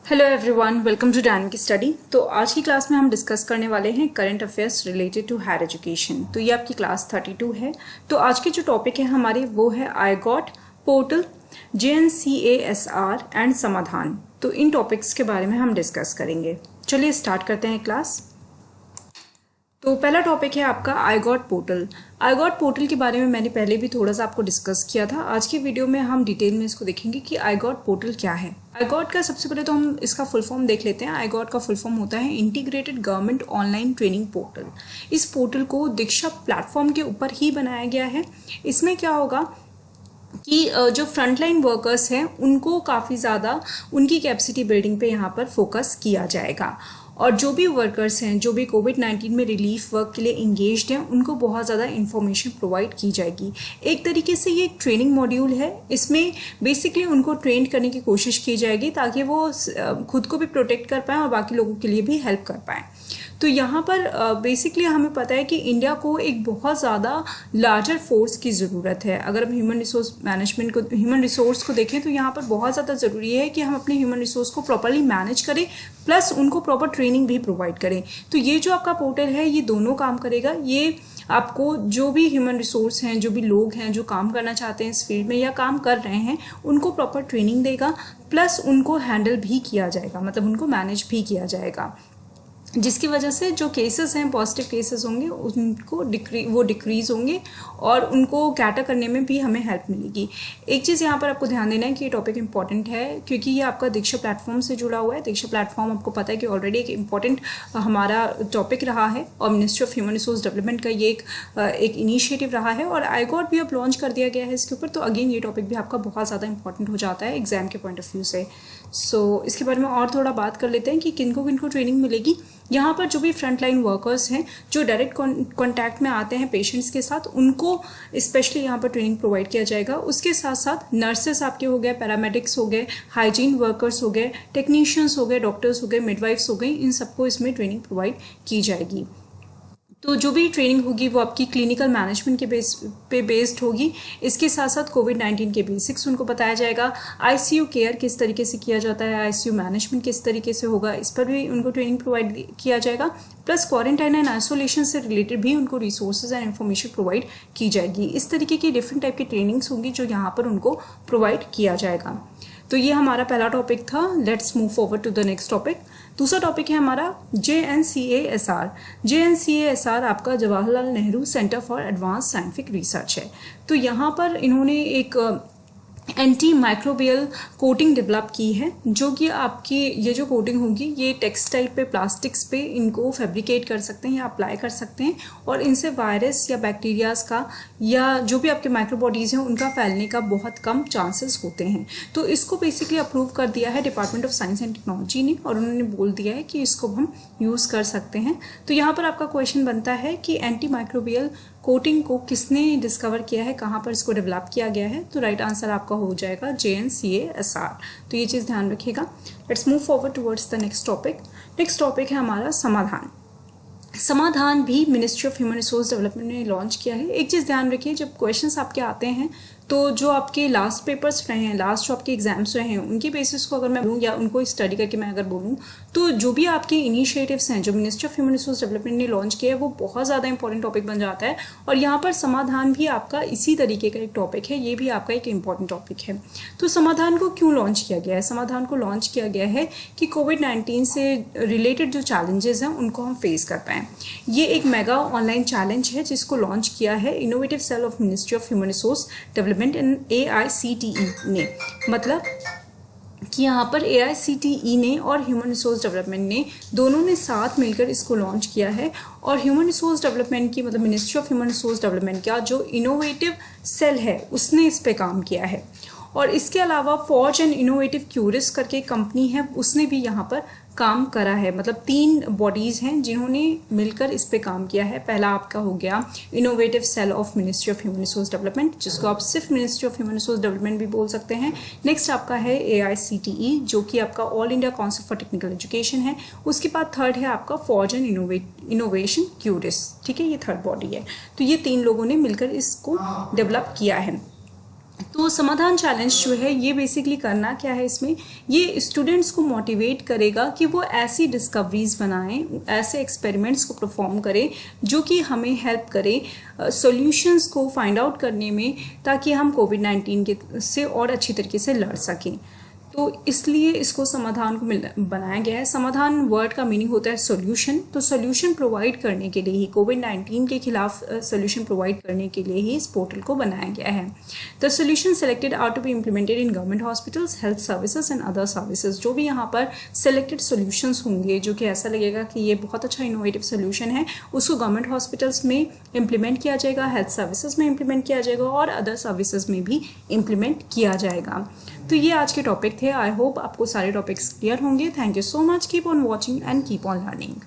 Hello everyone, welcome to dynamic study. तो आज की क्लास में हम डिस्कस करने वाले हैं current affairs related to higher education. तो ये आपकी क्लास 32 है। तो आज के जो टॉपिक है हमारे वो है I got, portal, JNCASR and समाधान। तो इन टॉपिक्स के बारे में हम डिस्कस करेंगे। चलिए स्टार्ट करते हैं क्लास। तो पहला टॉपिक है आपका I got portal. I got portal के बारे में मैंने पहले भी थोड़ा सा आपको डिस्कस किया था। आज की वीडियो में हम डिटेल में इसको देखेंगे कि आई गॉट पोर्टल क्या है। आई गॉट का सबसे पहले तो हम इसका फुल फॉर्म देख लेते हैं। आई गॉट का फुल फॉर्म होता है integrated government online training portal. इस पोर्टल को दीक्षा प्लेटफॉर्म के ऊपर ही बनाया गया है। इसमें क्या होगा कि जो फ्रंटलाइन वर्कर्स हैं उनको काफ़ी ज़्यादा उनकी कैपेसिटी बिल्डिंग पे यहाँ पर फोकस किया जाएगा, और जो भी वर्कर्स हैं जो भी कोविड-19 में रिलीफ वर्क के लिए इंगेज्ड हैं उनको बहुत ज़्यादा इन्फॉर्मेशन प्रोवाइड की जाएगी। एक तरीके से ये एक ट्रेनिंग मॉड्यूल है। इसमें बेसिकली उनको ट्रेन करने की कोशिश की जाएगी ताकि वो खुद को भी प्रोटेक्ट कर पाएँ और बाकी लोगों के लिए भी हेल्प कर पाएँ। तो यहाँ पर बेसिकली हमें पता है कि इंडिया को एक बहुत ज़्यादा लार्जर फोर्स की ज़रूरत है। अगर हम ह्यूमन रिसोर्स मैनेजमेंट को, ह्यूमन रिसोर्स को देखें तो यहाँ पर बहुत ज़्यादा ज़रूरी है कि हम अपने ह्यूमन रिसोर्स को प्रॉपर्ली मैनेज करें, प्लस उनको प्रॉपर ट्रेनिंग भी प्रोवाइड करें। तो ये जो आपका पोर्टल है ये दोनों काम करेगा। ये आपको जो भी ह्यूमन रिसोर्स हैं, जो भी लोग हैं जो काम करना चाहते हैं इस फील्ड में या काम कर रहे हैं, उनको प्रॉपर ट्रेनिंग देगा, प्लस उनको हैंडल भी किया जाएगा, मतलब उनको मैनेज भी किया जाएगा, जिसकी वजह से जो केसेस हैं, पॉजिटिव केसेस होंगे, उनको डिक्रीज होंगे और उनको कैटर करने में भी हमें हेल्प मिलेगी। एक चीज़ यहाँ पर आपको ध्यान देना है कि ये टॉपिक इंपॉर्टेंट है क्योंकि ये आपका दीक्षा प्लेटफॉर्म से जुड़ा हुआ है। दीक्षा प्लेटफॉर्म आपको पता है कि ऑलरेडी एक इम्पॉर्टेंट हमारा टॉपिक रहा है और ministry of human resource development का ये एक इनिशिएटिव रहा है और आई गॉट भी अब लॉन्च कर दिया गया है इसके ऊपर। तो अगेन ये टॉपिक भी आपका बहुत ज़्यादा इंपॉर्टेंट हो जाता है एग्जाम के पॉइंट ऑफ व्यू से। सो इसके बारे में और थोड़ा बात कर लेते हैं कि किनको किनको ट्रेनिंग मिलेगी। यहाँ पर जो भी फ्रंटलाइन वर्कर्स हैं जो डायरेक्ट कॉन्टैक्ट में आते हैं पेशेंट्स के साथ, उनको स्पेशली यहाँ पर ट्रेनिंग प्रोवाइड किया जाएगा। उसके साथ साथ नर्सेस आपके हो गए, पैरामेडिक्स हो गए, हाइजीन वर्कर्स हो गए, टेक्नीशियंस हो गए, डॉक्टर्स हो गए, मिडवाइफ्स हो गई, इन सबको इसमें ट्रेनिंग प्रोवाइड की जाएगी। तो जो भी ट्रेनिंग होगी वो आपकी क्लिनिकल मैनेजमेंट के पे बेस्ड होगी। इसके साथ साथ कोविड-19 के बेसिक्स उनको बताया जाएगा। आईसीयू केयर किस तरीके से किया जाता है, आईसीयू मैनेजमेंट किस तरीके से होगा, इस पर भी उनको ट्रेनिंग प्रोवाइड किया जाएगा। प्लस क्वारंटाइन एंड आइसोलेशन से रिलेटेड भी उनको रिसोर्सेज एंड इन्फॉर्मेशन प्रोवाइड की जाएगी। इस तरीके की डिफरेंट टाइप की ट्रेनिंग्स होंगी जो यहाँ पर उनको प्रोवाइड किया जाएगा। तो ये हमारा पहला टॉपिक था। Let's move forward to the next topic. दूसरा टॉपिक है हमारा JNCASR। JNCASR आपका Jawaharlal Nehru centre for advance scientific research है। तो यहाँ पर इन्होंने एक एंटी माइक्रोबियल कोटिंग डेवलप की है, जो कि आपकी ये जो कोटिंग होगी ये टेक्सटाइल पे, प्लास्टिक्स पे इनको फैब्रिकेट कर सकते हैं या अप्लाई कर सकते हैं और इनसे वायरस या बैक्टीरियाज का या जो भी आपके माइक्रोबॉडीज़ हैं उनका फैलने का बहुत कम चांसेस होते हैं। तो इसको बेसिकली अप्रूव कर दिया है department of science and technology ने और उन्होंने बोल दिया है कि इसको हम यूज़ कर सकते हैं। तो यहाँ पर आपका क्वेश्चन बनता है कि एंटी माइक्रोबियल कोटिंग को किसने डिस्कवर किया है, कहाँ पर इसको डेवलप किया गया है। तो राइट आंसर आपका हो जाएगा JNCASR। तो ये चीज़ ध्यान रखिएगा। Let's move forward towards the next topic. Next topic है हमारा समाधान। समाधान भी ministry of human resource development ने लॉन्च किया है। एक चीज़ ध्यान रखिए, जब क्वेश्चंस आपके आते हैं तो जो आपके लास्ट पेपर्स रहे हैं, लास्ट जो आपके एग्जाम्स रहे हैं, उनके बेसिस को अगर मैं बोलूँ या उनको स्टडी करके मैं अगर बोलूँ तो जो भी आपके इनिशिएटिव्स हैं जो ministry of human resource development ने लॉन्च किया है वो बहुत ज़्यादा इंपॉर्टेंट टॉपिक बन जाता है। और यहाँ पर समाधान भी आपका इसी तरीके का एक टॉपिक है, ये भी आपका एक इम्पॉर्टेंट टॉपिक है। तो समाधान को क्यों लॉन्च किया गया है? समाधान को लॉन्च किया गया है कि कोविड-19 से रिलेटेड जो चैलेंजेस हैं उनको हम फेस कर पाएँ। ये एक मेगा ऑनलाइन चैलेंज है जिसको लॉन्च किया है innovative cell of ministry of human resource development and AICTE ने। मतलब कि यहाँ पर AICTE ने और ह्यूमन रिसोर्स डेवलपमेंट ने दोनों ने साथ मिलकर इसको लॉन्च किया है। और ह्यूमन रिसोर्स डेवलपमेंट की, मतलब ministry of human resource development का जो इनोवेटिव सेल है उसने इस पे काम किया है। और इसके अलावा फॉर्ज एंड इनोवेटिव क्यूरिस करके कंपनी है, उसने भी यहाँ पर काम करा है। मतलब 3 बॉडीज़ हैं जिन्होंने मिलकर इस पे काम किया है। पहला आपका हो गया innovative cell of ministry of human resource development, जिसको आप सिर्फ ministry of human resource development भी बोल सकते हैं। नेक्स्ट आपका है AICTE जो कि आपका all India council for technical education है। उसके बाद थर्ड है आपका फॉर्ज एंड इनोवेशन क्यूरिस। ठीक है, ये थर्ड बॉडी है। तो ये 3 लोगों ने मिलकर इसको डेवलप किया है। तो समाधान चैलेंज जो है ये बेसिकली करना क्या है, इसमें ये स्टूडेंट्स को मोटिवेट करेगा कि वो ऐसी डिस्कवरीज बनाएं, ऐसे एक्सपेरिमेंट्स को परफॉर्म करें जो कि हमें हेल्प करे सॉल्यूशंस को फाइंड आउट करने में, ताकि हम कोविड-19 के से और अच्छी तरीके से लड़ सकें। तो इसलिए इसको समाधान को बनाया गया है। समाधान वर्ड का मीनिंग होता है सॉल्यूशन। तो सॉल्यूशन प्रोवाइड करने के लिए ही, कोविड-19 के खिलाफ सॉल्यूशन प्रोवाइड करने के लिए ही इस पोर्टल को बनाया गया है। The solution selected are to be implemented in government hospitals, health services and other services. जो भी यहाँ पर सेलेक्टेड सॉल्यूशंस होंगे जो कि ऐसा लगेगा कि ये बहुत अच्छा इनोवेटिव सोल्यूशन है, उसको गवर्नमेंट हॉस्पिटल्स में इम्प्लीमेंट किया जाएगा, हेल्थ सर्विसेज में इम्प्लीमेंट किया जाएगा और अदर सर्विसेज में भी इम्प्लीमेंट किया जाएगा। तो ये आज के टॉपिक थे। आई होप आपको सारे टॉपिक्स क्लियर होंगे। Thank you so much. Keep on watching and keep on learning.